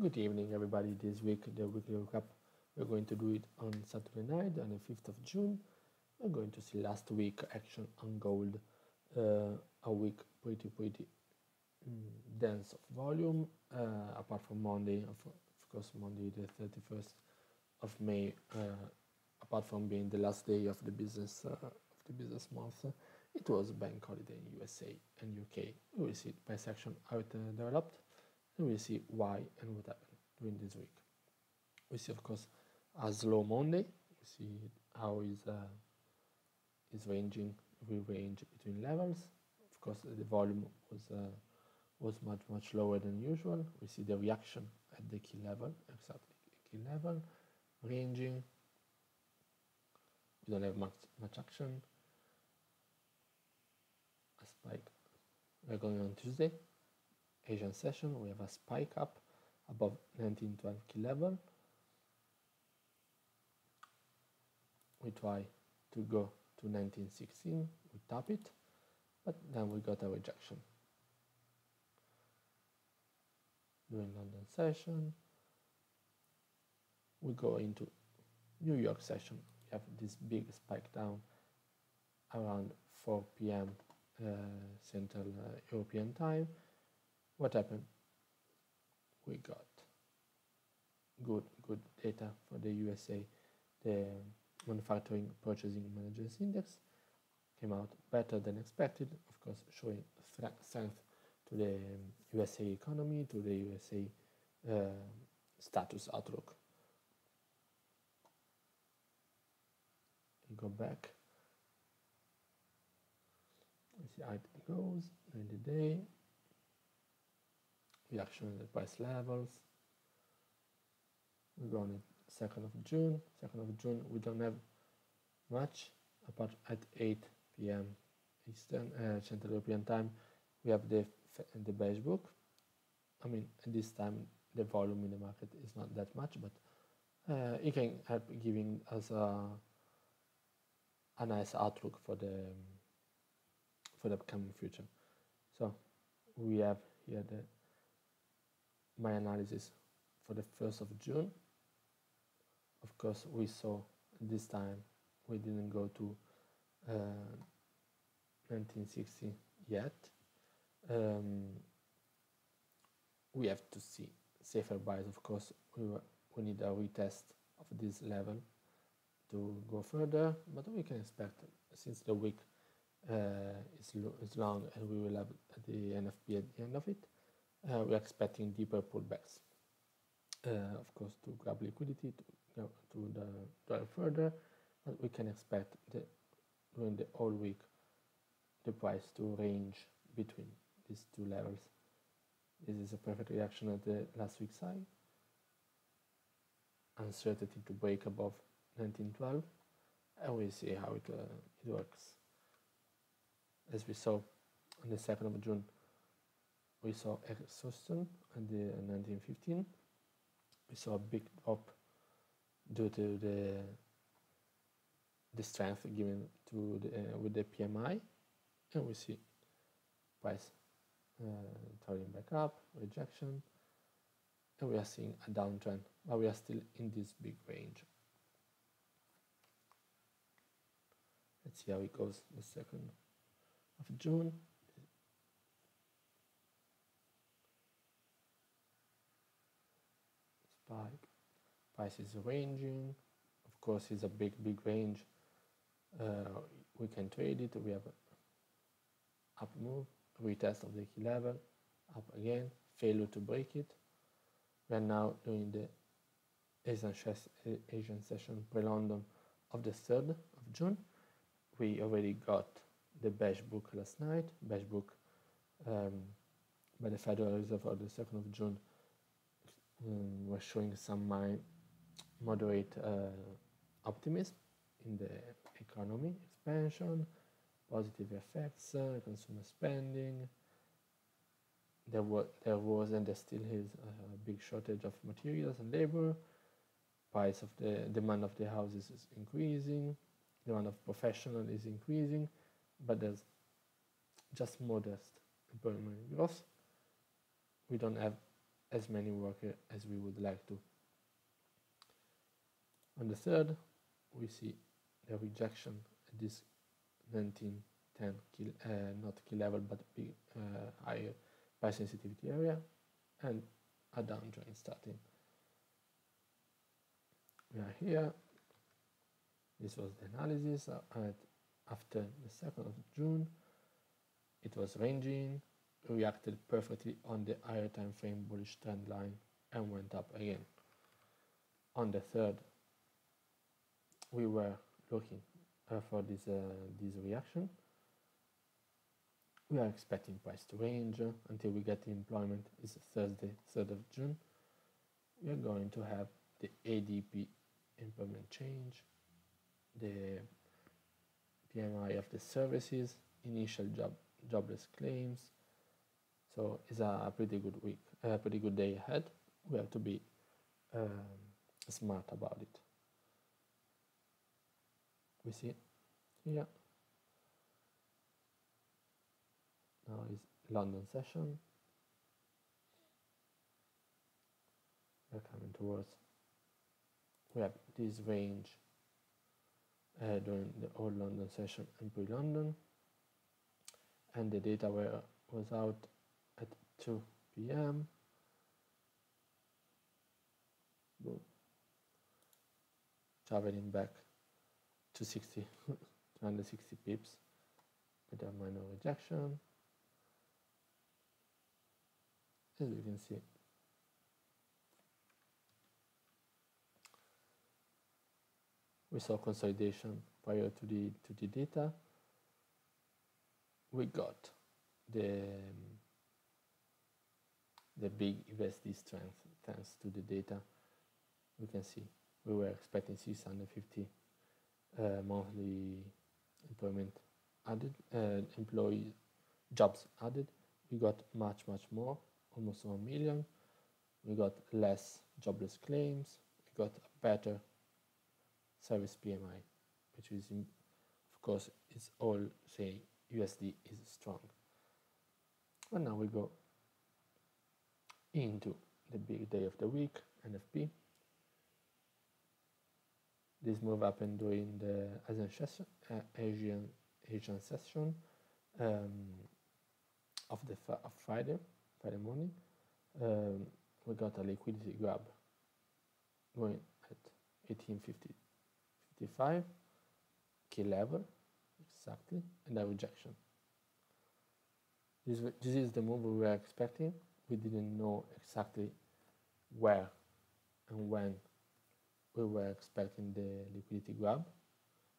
Good evening, everybody. This week, the weekly recap, we're going to do it on Saturday night, on the 5th of June. We're going to see last week action on gold. A week pretty dense of volume, apart from Monday, of course, Monday the 31st of May, apart from being the last day of the business month. It was bank holiday in USA and UK. We will see price action how it developed, and we'll see why and what happened during this week. We see, of course, a slow Monday. We see how is ranging. We range between levels. Of course, the volume was much lower than usual. We see the reaction at the key level, exactly key level, ranging. We don't have much action. A spike. We're going on Tuesday, Asian session. We have a spike up above 1912 key level. We try to go to 1916. We tap it, but then we got a rejection. During London session, we go into New York session. We have this big spike down around 4 p.m. Central European time. What happened? We got good data for the USA. The Manufacturing Purchasing Managers Index came out better than expected, of course, showing strength to the USA economy, to the USA status outlook. We go back. We see how it goes during the day. Reaction at the price levels. We go on the 2nd of June. 2nd of June, we don't have much, apart at 8 p.m. Eastern Central European time. We have the beige book. I mean, at this time the volume in the market is not that much, but it can help giving us a nice outlook for the upcoming future. So we have here my analysis for the 1st of June. Of course, we saw this time we didn't go to 1960 yet. We have to see safer buys. Of course, we need a retest of this level to go further, but we can expect, since the week is long and we will have the NFP at the end of it, we're expecting deeper pullbacks. Of course, to grab liquidity, to go to the drive further, but we can expect during the whole week the price to range between these two levels. This is a perfect reaction at the last week's high. Uncertainty to break above 1912, and we'll see how it works. As we saw on the 2nd of June, we saw exhaustion at the 1915. We saw a big drop due to the strength given to with the PMI, and we see price turning back up, rejection, and we are seeing a downtrend, but we are still in this big range. Let's see how it goes the 2nd of June. Spike. Price is ranging. Of course, it's a big range. We can trade it. We have up move, retest of the key level, up again, failure to break it. We are now doing the Asian session pre-London of the 3rd of June. We already got the beige book last night. Beige book by the Federal Reserve on the 2nd of June was showing some moderate optimism in the economy expansion, positive effects, consumer spending. There was and there still is a big shortage of materials and labor. Price of the demand of the houses is increasing. Demand of professional is increasing, but there's just modest employment growth. We don't have as many workers as we would like to. On the 3rd, we see the rejection at this 1910 not key level, but big higher price sensitivity area, and a downtrend starting. We are here. This was the analysis after the 2nd of June. It was ranging, reacted perfectly on the higher time frame bullish trend line and went up again. On the 3rd, we were looking for this reaction. We are expecting price to range until we get the employment. It's Thursday, 3rd of June. We are going to have the ADP employment change, the PMI of the services, initial jobless claims. So it's a pretty good week, a pretty good day ahead. We have to be smart about it. We see here. Now is London session. We're coming towards. We have this range during the old London session and pre-London, and the data was out at 2 p.m. Boom. Traveling back to 260 pips with a minor rejection. As you can see, we saw consolidation prior to the data. We got the big USD strength thanks to the data. We can see we were expecting 650 monthly employment added, employee jobs added. We got much more, almost 1 million. We got less jobless claims. We got a better service PMI, which is, of course, it's all say USD is strong. And now we go into the big day of the week, NFP. This move happened during the Asian session of Friday morning. We got a liquidity grab going at 18.55 key level exactly, and a rejection. This is the move we were expecting. We didn't know exactly where and when we were expecting the liquidity grab,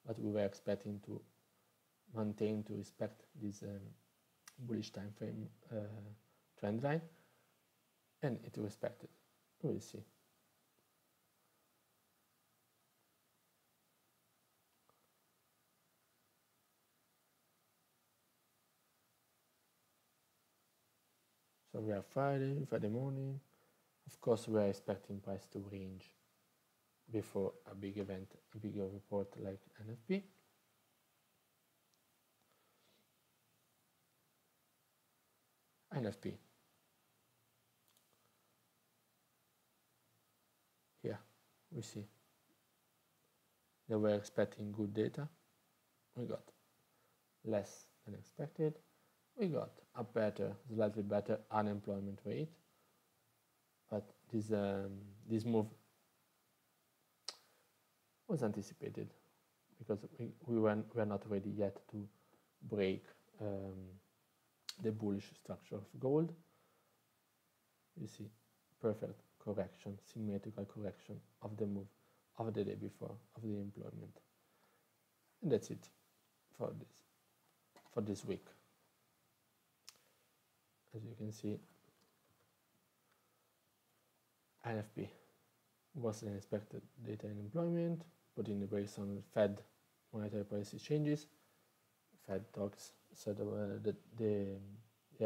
but we were expecting to maintain, to respect this bullish time frame trend line, and it respected. We'll see. So we are Friday morning. Of course, we are expecting price to range before a big event, a bigger report like NFP. NFP. Here we see they were expecting good data. We got less than expected. We got a slightly better unemployment rate, but this move was anticipated because we were not ready yet to break the bullish structure of gold. You see, perfect correction, symmetrical correction of the move of the day before, of the employment. And that's it for this week. As you can see, NFP was an expected data in employment, putting the brakes on Fed monetary policy changes. Fed talks said that they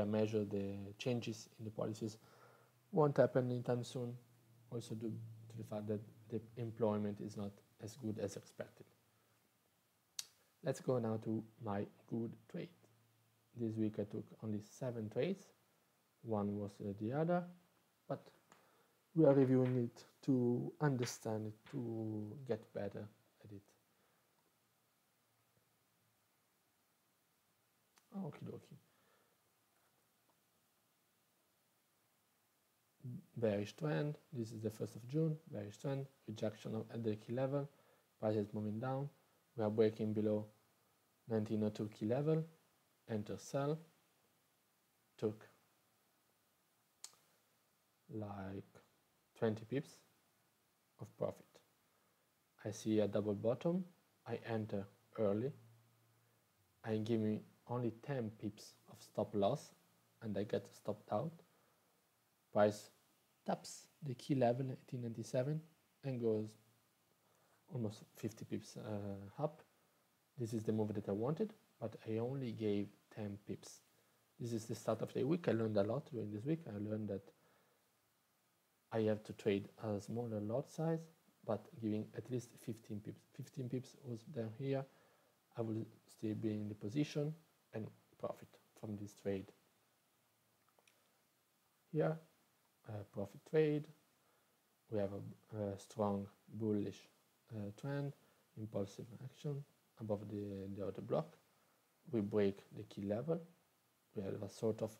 measure the changes in the policies won't happen anytime soon, also due to the fact that the employment is not as good as expected. Let's go now to my good trade. This week I took only 7 trades. One was the other. but we are reviewing it to understand it, to get better at it. Okie dokie. Bearish trend. This is the 1st of June. Bearish trend. Rejection at the key level. Price is moving down. We are breaking below 1902 key level. Enter sell. Took like 20 pips of profit. I see a double bottom. I enter early. I give me only 10 pips of stop loss and I get stopped out. Price taps the key level 1897 and goes almost 50 pips up. This is the move that I wanted, but I only gave 10 pips. This is the start of the week. I learned a lot during this week. I learned that I have to trade a smaller lot size, but giving at least 15 pips. 15 pips was down here. I will still be in the position and profit from this trade. Here, profit trade. We have a strong bullish trend, impulsive action above the other block. We break the key level. We have a sort of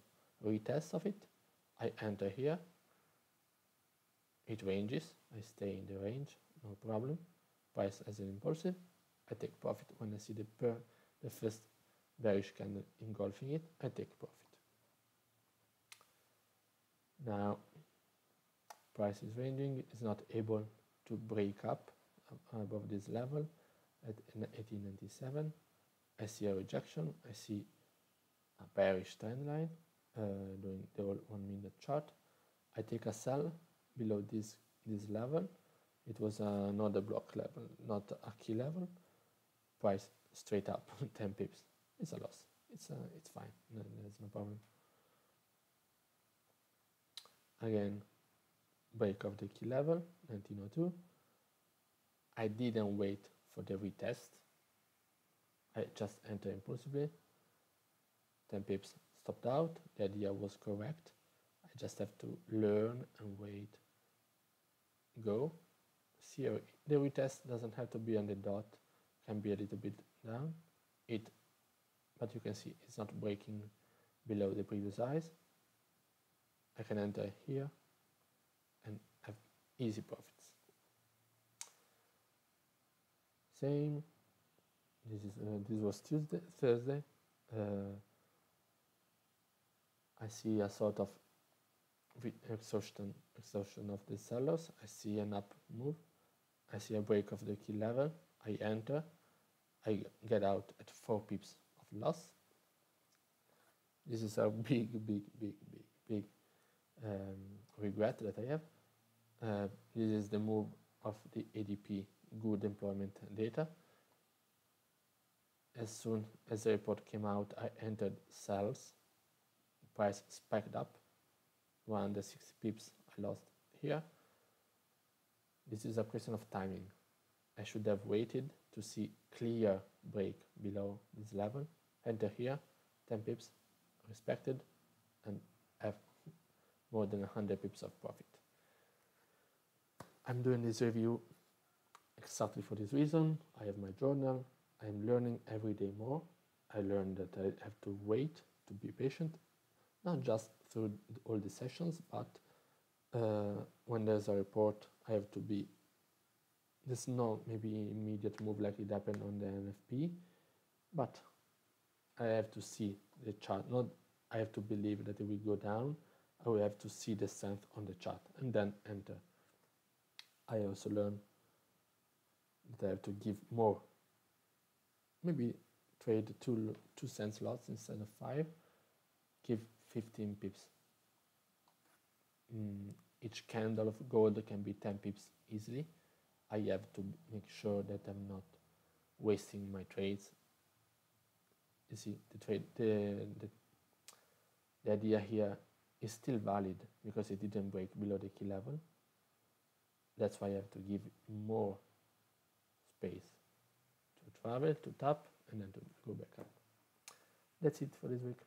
retest of it. I enter here. It ranges. I stay in the range, no problem. Price as an impulsive. I take profit when I see the first bearish candle engulfing it. I take profit. Now, price is ranging. It's not able to break up above this level at 1897. I see a rejection. I see a bearish trend line doing the 1 minute chart. I take a sell below this level. It was another block level, not a key level. Price straight up 10 pips. It's a loss. It's fine. There's no problem. Again, break of the key level 1902. I didn't wait for the retest. I just enter impulsively. 10 pips stopped out. The idea was correct. I just have to learn and wait. Go. See, the retest doesn't have to be on the dot. Can be a little bit down. But you can see it's not breaking below the previous highs. I can enter here and have easy profits. Same. This was Thursday. I see a sort of exhaustion of the sellers. I see an up move. I see a break of the key level. I enter. I get out at 4 pips of loss. This is a big regret that I have. This is the move of the ADP good employment data. As soon as the report came out, I entered sells. Price spiked up. 160 pips I lost here. This is a question of timing. I should have waited to see clear break below this level. Enter here, 10 pips respected, and have more than 100 pips of profit. I'm doing this review exactly for this reason. I have my journal. I'm learning every day more. I learned that I have to wait, to be patient, not just through all the sessions, but when there's a report, I have to be, there's no maybe immediate move like it happened on the NFP, but I have to see the chart. Not I have to believe that it will go down. I will have to see the strength on the chart and then enter. I also learned that I have to give more. Maybe trade 2 cents lots instead of 5. Give 15 pips. Each candle of gold can be 10 pips easily. I have to make sure that I'm not wasting my trades. You see, the idea here is still valid because it didn't break below the key level. That's why I have to give more space to travel, to tap, and then to go back up. That's it for this week.